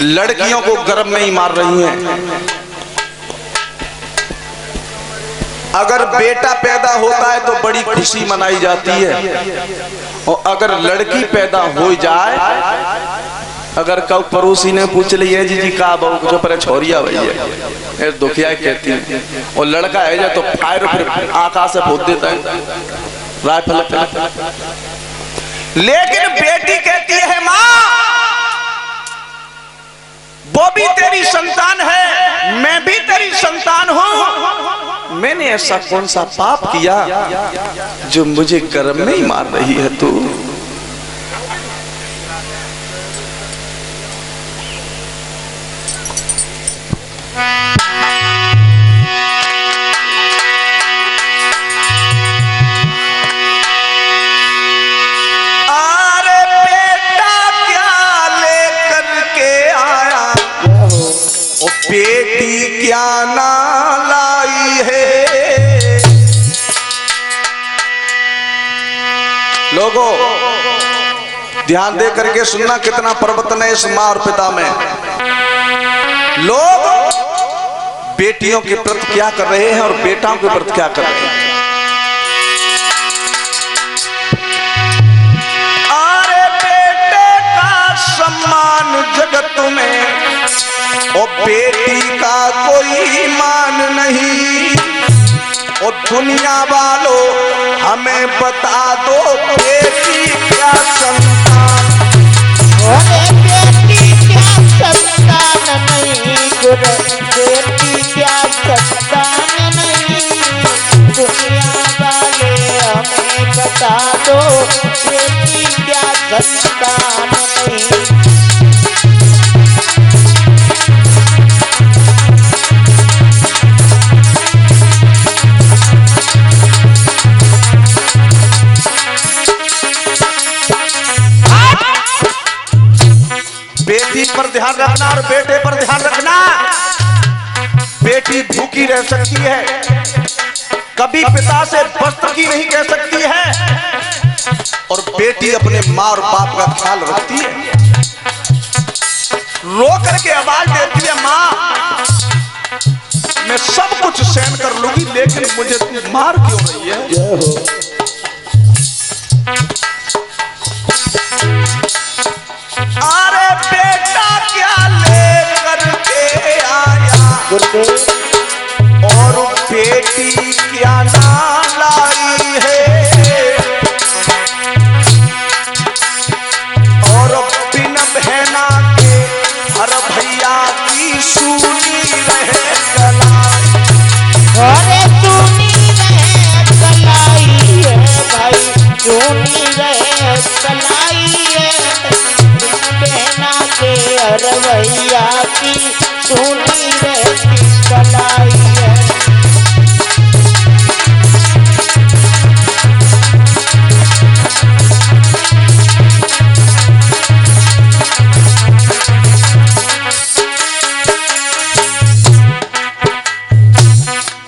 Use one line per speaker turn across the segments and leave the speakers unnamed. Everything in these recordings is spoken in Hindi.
लड़कियों को गर्भ में ही मार रही हैं। अगर बेटा पैदा होता है तो बड़ी खुशी मनाई जाती है, और अगर लड़की पैदा हो जाए, अगर कब पड़ोसी ने पूछ लिया जी का बहू जो पर छोरिया भैया है दुखिया कहती है, और लड़का है जाए तो फायर फिर आकाश से फूट देता है राइफल। लेकिन बेटी कहती है माँ वो भी तेरी संतान है, मैं भी तेरी संतान हूं, मैंने ऐसा कौन सा पाप किया जो मुझे गर्भ में ही मार रही है तू। बेटी क्या ना लाई है। लोगों ध्यान दे करके सुनना, कितना परिवर्तन है इस माँ और पिता में। लोग बेटियों के प्रति क्या कर रहे हैं और बेटाओं के प्रति क्या कर रहे हैं। अरे बेटे का सम्मान जगत में और बेटी का कोई मान नहीं। और दुनिया वालों हमें बता दो बेटी क्या संतान।
बेटी क्या संतान नहीं, बेटी क्या संतान नहीं। दुनिया वाले हमें बता दो बेटी क्या संतान नहीं।
बेटी पर ध्यान रखना और बेटे पर ध्यान रखना। बेटी भूखी रह सकती है, कभी पिता से वस्त्र की नहीं कह सकती है, और बेटी अपने माँ और बाप का ख्याल रखती है। रो करके आवाज देती है माँ मैं सब कुछ सहन कर लूंगी, लेकिन मुझे तू मार क्यों रही है। अरे बेटा क्या लेकर के आया और बेटी क्या ना लाई है। और बिन बहना के हर भैया की सूनी रहे कलाई।
अरे सूनी रहे कलाई है भाई, सूनी रहे कलाई है। बहना के अरवैया की सुनी रहती कलाई है।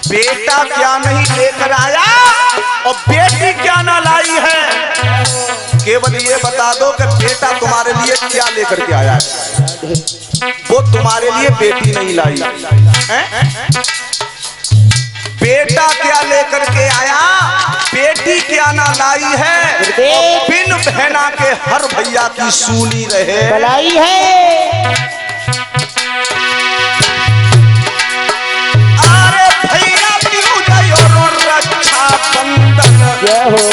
बेटा क्या नहीं लेकर आया और बेटी क्या ना लाई है। केवल ये बता दो कि बेटा तुम्हारे लिए क्या लेकर के आया है, वो तुम्हारे लिए बेटी नहीं लाई है? बेटा क्या लेकर के आया, बेटी क्या ना लाई है। बिन बहना के हर भैया की सूनी रहे
भलाई है।
अरे भैया की उदय और रक्षा बंधन
जय हो।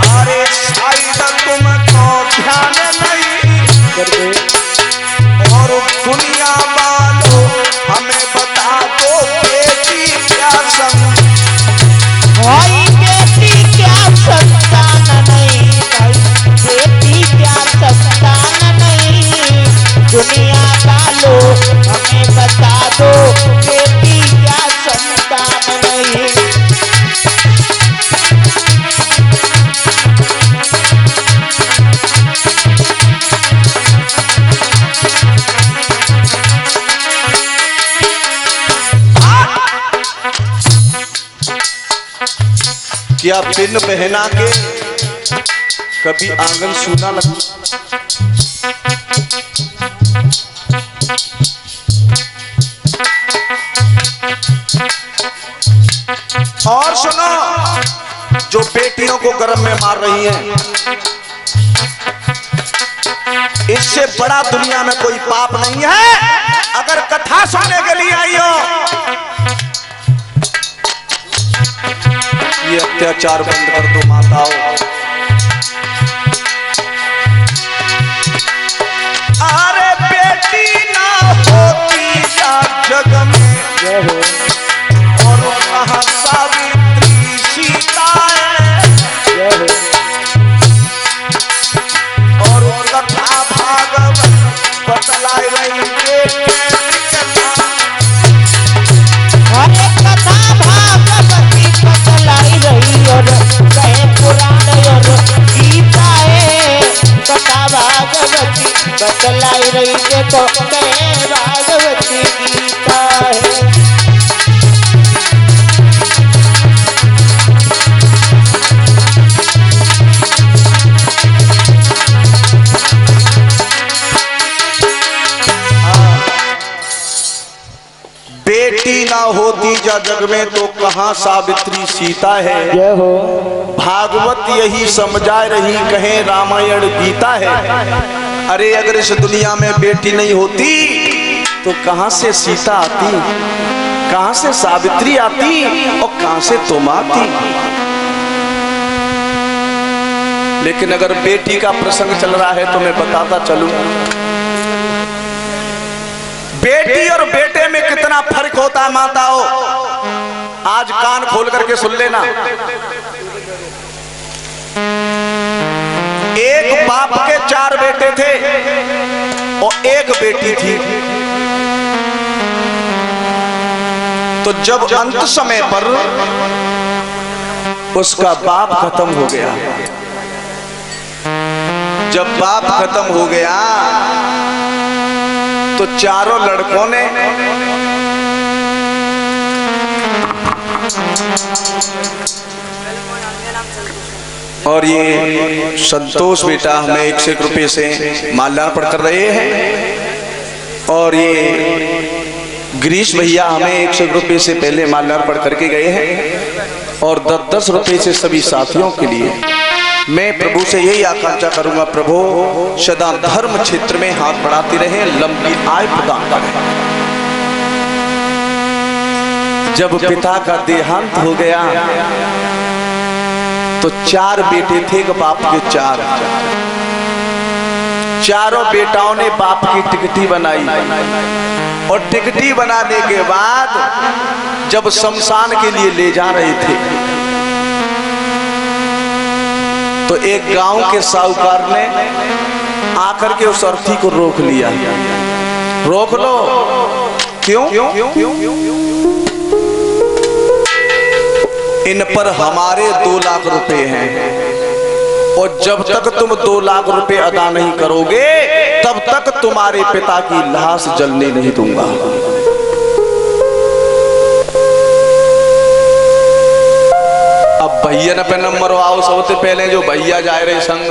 अरे शायद तुमको ध्यान नहीं, और दुनिया वालों हमें बता दो बेटी क्या
भाई बेटी क्या संतान नहीं, भाई बेटी क्या संतान नहीं। दुनिया वालों हमें बता दो बेटी क्या संतान नहीं।
क्या पिन पहना के कभी आंगन सूना लग। और सुनो, जो बेटियों को गर्म में मार रही हैं, इससे बड़ा दुनिया में कोई पाप नहीं है। अगर कथा सुनने के लिए आई हो, ये अत्याचार बंद कर दो माताओं। अरे बेटी ना होती या जग में, और कहाँ सावित्री सीता है, और कथा भागवत बतलाई रही
और कहे पुराण और गीता है। कथा भागवती बतलाई रही देखो, कहे भागवती गीता है।
बेटी ना होती जा जग में तो कहाँ सावित्री सीता है।
जय हो।
भागवत यही समझा रही, कहें रामायण गीता है। अरे अगर इस दुनिया में बेटी नहीं होती तो कहाँ से सीता आती, कहाँ से सावित्री आती, और कहाँ से तुम आती। लेकिन अगर बेटी का प्रसंग चल रहा है तो मैं बताता चलूं, बेटी और बेटे में कितना फर्क होता है माताओं। आज कान खोल करके सुन लेना। एक बाप के 4 बेटे थे और एक बेटी थी। तो जब अंत समय पर उसका बाप खत्म हो गया, जब बाप खत्म हो गया तो चारों लड़कों ने और ये संतोष बेटा हमें 101 रुपये से माल्यार्पण कर रहे हैं, और ये गिरीश भैया हमें 101 रुपये से पहले माल्यार्पण करके गए हैं, और 10-10 रुपये से सभी साथियों के लिए मैं प्रभु से यही आकांक्षा करूंगा, प्रभु सदा धर्म क्षेत्र में हाथ बढ़ाते रहे, लंबी आय प्रदान करें। जब पिता का देहांत हो गया तो 4 बेटे थे, बाप के 4, चारों बेटाओं ने बाप की टिकटी बनाई, और टिकटी बनाने के बाद जब शमशान के लिए ले जा रहे थे तो एक गांव के साहूकार ने आकर के उस अर्थी को रोक लिया। रोक लो। क्यों? इन पर हमारे 2 लाख रुपए हैं, और जब तक तुम 2 लाख रुपए अदा नहीं करोगे तब तक तुम्हारे पिता की लाश जलने नहीं दूंगा। अब भैया ने पे नंबर आओ, सबसे पहले जो भैया जा रहे संग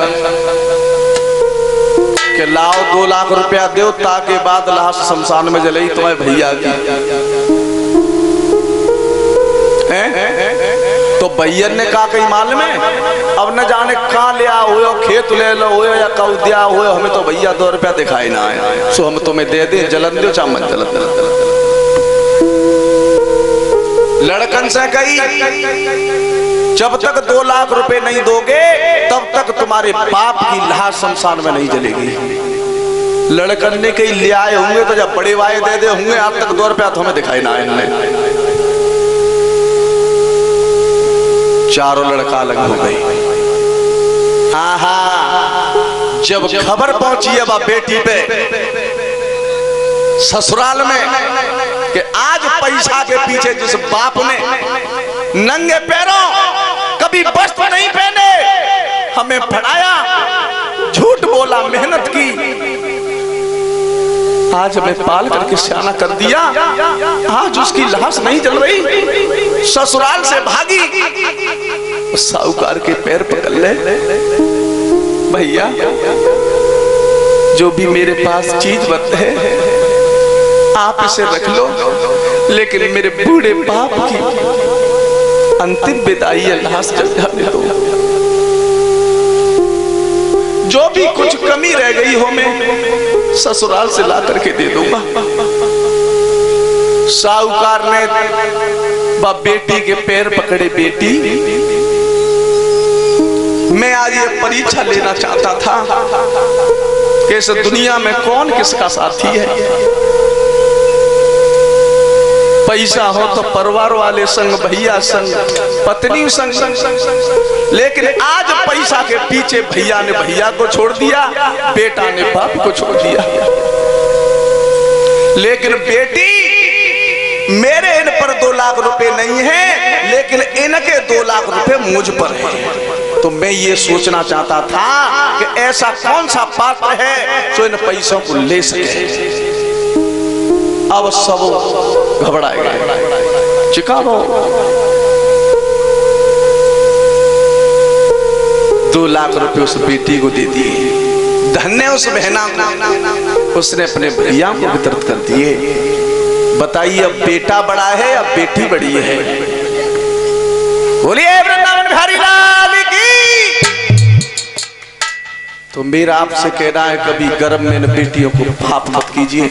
के लाओ 2 लाख रुपया दो, ताकि बाद लाश शमशान में जले तुम्हारे भैया की। तो भैया ने कहा कहीं मालूम है, अब न जाने कहाँ ले आओ, खेत ले लो हो या कऊ दिया हो, हमें तो भैया 2 रुपया दिखाई ना आए, सो हम तुम्हें दे दे, जलन दो चामन जलन। लड़कन से कही जब तक 2 लाख रुपए नहीं दोगे तब तक तुम्हारे बाप की लाश शमशान में नहीं जलेगी। लड़कन ने कहीं ले आए होंगे तो जब बड़े वाये दे दे होंगे, आज तक 2 रुपया तो हमें दिखाई ना आए। चारों लड़का अलग हो गई। जब खबर पहुंची है बा बेटी पे ससुराल में कि आज पैसा के पीछे जिस बाप ने नंगे पैरों कभी वस्त्र नहीं पहने हमें पढ़ाया, झूठ बोला, मेहनत की, आज हमें पाल करके सियाना कर दिया, आज उसकी लाश नहीं जल रही, ससुराल से भागी, साहूकार के पैर पकड़ ले, भैया जो भी मेरे पास चीज बत है आप इसे रख लो, लेकिन मेरे बूढ़े बाप की अंतिम विदाई अल्लाह से चल जाने दो। जो भी कुछ कमी रह गई हो मैं ससुराल से ला करके दे दूंगा। साहूकार ने बाप बेटी के पैर पकड़े। बेटी, मैं आज ये परीक्षा लेना चाहता था कि इस दुनिया में कौन किसका साथी है। पैसा हो तो परिवार वाले संग, भैया संग, पत्नी संग, लेकिन आज पैसा के पीछे भैया ने भैया को छोड़ दिया, बेटा ने बाप को छोड़ दिया। लेकिन बेटी, मेरे इन पर 2 लाख रुपए नहीं है, लेकिन इनके 2 लाख रुपए मुझ पर है। तो मैं ये सोचना चाहता था कि ऐसा कौन सा पात्र है जो इन पैसों को ले सके। अब सब घबराए गए। चिकागो 2 लाख रुपए उस बेटी को दे दिए। धन्य उस बहना को, उसने अपने भैया को वितरित कर दिए। बताइए अब बेटा बड़ा है या बेटी बड़ी है? बोलिए वृंदावन बिहारी लाल की। तो मेरा आपसे कहना है, कभी गर्भ में बेटियों को पाप मत कीजिए।